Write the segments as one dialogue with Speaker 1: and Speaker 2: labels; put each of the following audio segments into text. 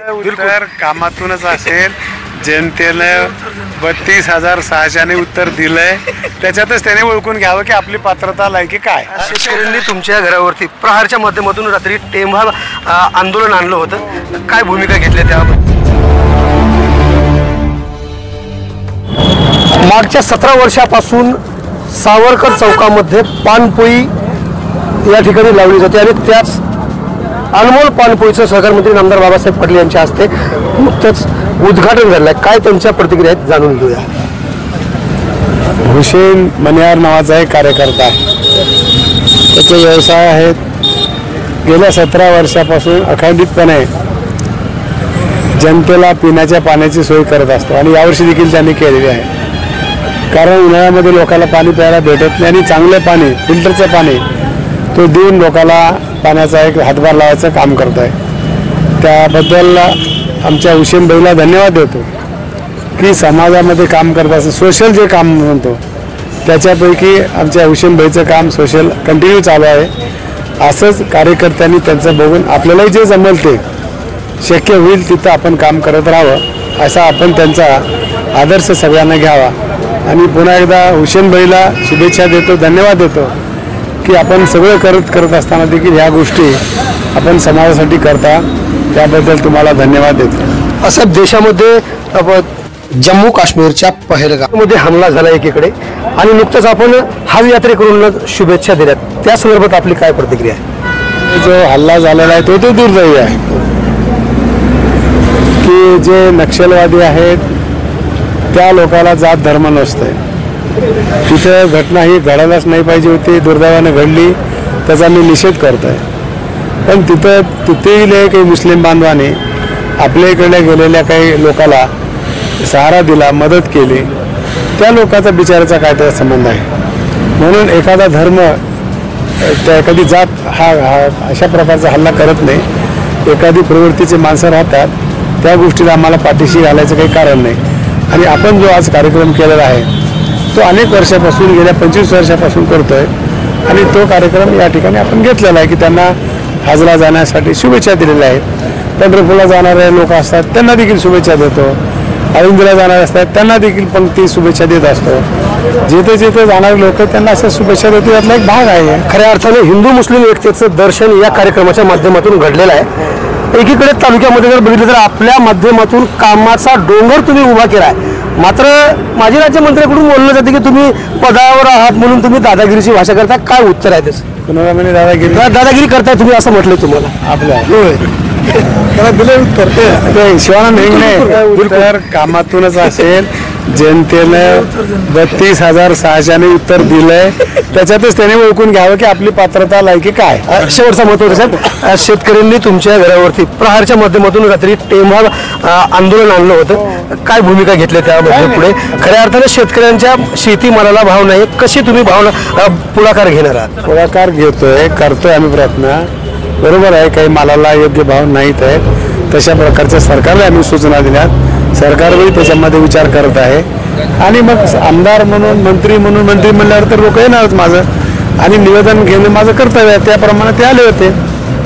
Speaker 1: उत्तर कामातूनच असेल. जनतेने 32,600 उत्तर दिलंय, त्याच्यातच त्याने ओळखून घ्यावं की आपली पात्रता लायकी काय.
Speaker 2: शेतकऱ्यांनी तुमच्या घरावरती प्रहारच्या माध्यमातून रात्री टेंभा आंदोलन आणलं होतं, काय भूमिका घेतली त्यावर? मागच्या 17 वर्षापासून सावरकर चौकामध्ये पानपोई या ठिकाणी लावली जाते आणि त्याच अनमोल पानपोईचं सहकार मंत्री नामदार बाबासाहेब पाटील यांच्या हस्ते नुकतंच उद्घाटन झालं आहे. काय त्यांच्या प्रतिक्रिया आहेत जाणून घेऊया.
Speaker 1: हुसेन मनियार नावाचा एक कार्यकर्ता आहे, त्याचे व्यवसाय आहेत. गेल्या 17 वर्षापासून अखंडितपणे जनतेला पिण्याच्या पाण्याची सोय करत असतो आणि यावर्षी देखील त्यांनी केलेली आहे. कारण उन्हाळ्यामध्ये लोकांना पाणी प्यायला भेटत नाही आणि चांगलं पाणी, फिल्टरचं पाणी तो देऊन लोकांना पाण्याचा एक हातभार लावायचं काम करत आहे. त्याबद्दल आमच्या हुसेन भाईला धन्यवाद देतो की समाजामध्ये काम करत असं सोशल जे काम म्हणतो त्याच्यापैकी आमच्या हुसेन भाईचं काम सोशल कंटिन्यू चालू आहे. असंच कार्यकर्त्यांनी त्यांचं बघून आपल्यालाही जे जमेल ते शक्य होईल तिथं आपण काम करत राहावं, असा आपण त्यांचा आदर्श सगळ्यांना घ्यावा. आणि पुन्हा एकदा हुसेन भाईला शुभेच्छा देतो, धन्यवाद देतो की आपण सगळं करत असताना देखील ह्या गोष्टी आपण समाजासाठी करता, त्याबद्दल तुम्हाला धन्यवाद देतो.
Speaker 2: असं देशामध्ये जम्मू काश्मीरच्या पहलगाममध्ये हमला झाला एकीकडे आणि नुकतंच आपण हज यात्रेकरूंना शुभेच्छा दिल्यात, त्या संदर्भात आपली काय प्रतिक्रिया आहे?
Speaker 1: जो हल्ला झालेला आहे तो दुर्दैवी आहे की जे नक्षलवादी आहेत त्या लोकांना जात धर्म नसतंय. तिथं घटना ही घडायलाच नाही पाहिजे होती, दुर्दैवाने घडली, त्याचा मी निषेध करतोय. पण तिथेही काही मुस्लिम बांधवांनी आपल्या इकडे गेलेल्या काही लोकांना सहारा दिला, मदत केली, त्या लोकांचा बिचाराचा काय त्याचा संबंध आहे. म्हणून एखादा धर्म त्या एखादी जात हा अशा प्रकारचा हल्ला करत नाही. एखादी प्रवृत्तीचे माणसं राहतात, त्या गोष्टीला आम्हाला पाठीशी घालायचं काही कारण नाही. आणि आपण जो आज कार्यक्रम केलेला आहे तो अनेक वर्षापासून, गेल्या 25 वर्षापासून करतोय आणि तो कार्यक्रम या ठिकाणी आपण घेतलेला आहे की त्यांना हजला जाण्यासाठी शुभेच्छा दिलेल्या आहेत. पंढरपूरला जाणारे लोक असतात त्यांना देखील शुभेच्छा देतो, आळंदीला जाणारे असतात त्यांना देखील पंक्ती शुभेच्छा देत असतो. जिथे जिथे जाणारे लोक त्यांना अशा शुभेच्छा देतो, यातला एक भाग आहे.
Speaker 2: खऱ्या अर्थाने हिंदू मुस्लिम एकतेचं दर्शन या कार्यक्रमाच्या माध्यमातून घडलेलं आहे. एकीकडे तालुक्यामध्ये जर बघितलं तर आपल्या माध्यमातून कामाचा डोंगर तुम्ही उभा केला आहे, मात्र माजी राज्यमंत्र्यांकडून बोललं जाते की तुम्ही पदावर आहात म्हणून तुम्ही दादागिरीची भाषा करता. काय उत्तर आहे त्याचं?
Speaker 1: कुणाला म्हणजे
Speaker 2: दादागिरी करताय तुम्ही असं म्हटलं तुम्हाला?
Speaker 1: आपल्या त्याला दिलं उत्तर शिवाना नाही. उत्तर कामातूनच असेल. जनतेने 32,600 उत्तर दिलंय, त्याच्यातच त्याने ओळखून घ्यावं की आपली पात्रता लायकी काय.
Speaker 2: शेवटचा महत्त्वाचा साहेब, शेतकऱ्यांनी तुमच्या घरावरती प्रहारच्या माध्यमातून रात्री टेंभा आंदोलन आणलं होतं, काय भूमिका घेतली त्यामध्ये? पुढे खऱ्या अर्थाने शेतकऱ्यांच्या शेतीमालाला भाव नाही, कशी तुम्ही भावना पुढाकार घेणार आहात?
Speaker 1: पुढाकार घेतोय, करतोय आम्ही प्रयत्न. बरोबर आहे, काही मालाला योग्य भाव नाहीत आहे, तशा प्रकारच्या सरकारला आम्ही सूचना दिल्यात. सरकारही त्याच्यामध्ये विचार करत आहे आणि मग आमदार म्हणून, मंत्री म्हणून, मंत्री म्हणल्यावर तर लोक येणारच माझं आणि निवेदन घेणं माझं कर्तव्य आहे. त्याप्रमाणे ते आले होते,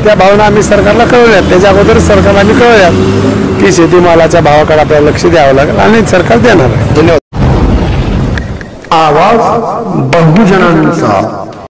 Speaker 1: त्या भावना आम्ही सरकारला कळवल्यात. त्याच्या अगोदरच सरकारला आम्ही कळवल्यात की शेतीमालाच्या भावाकडे आपल्याला लक्ष द्यावं लागेल आणि सरकार देणार आहे.
Speaker 2: धन्यवाद. आवाज बहुजनांचा.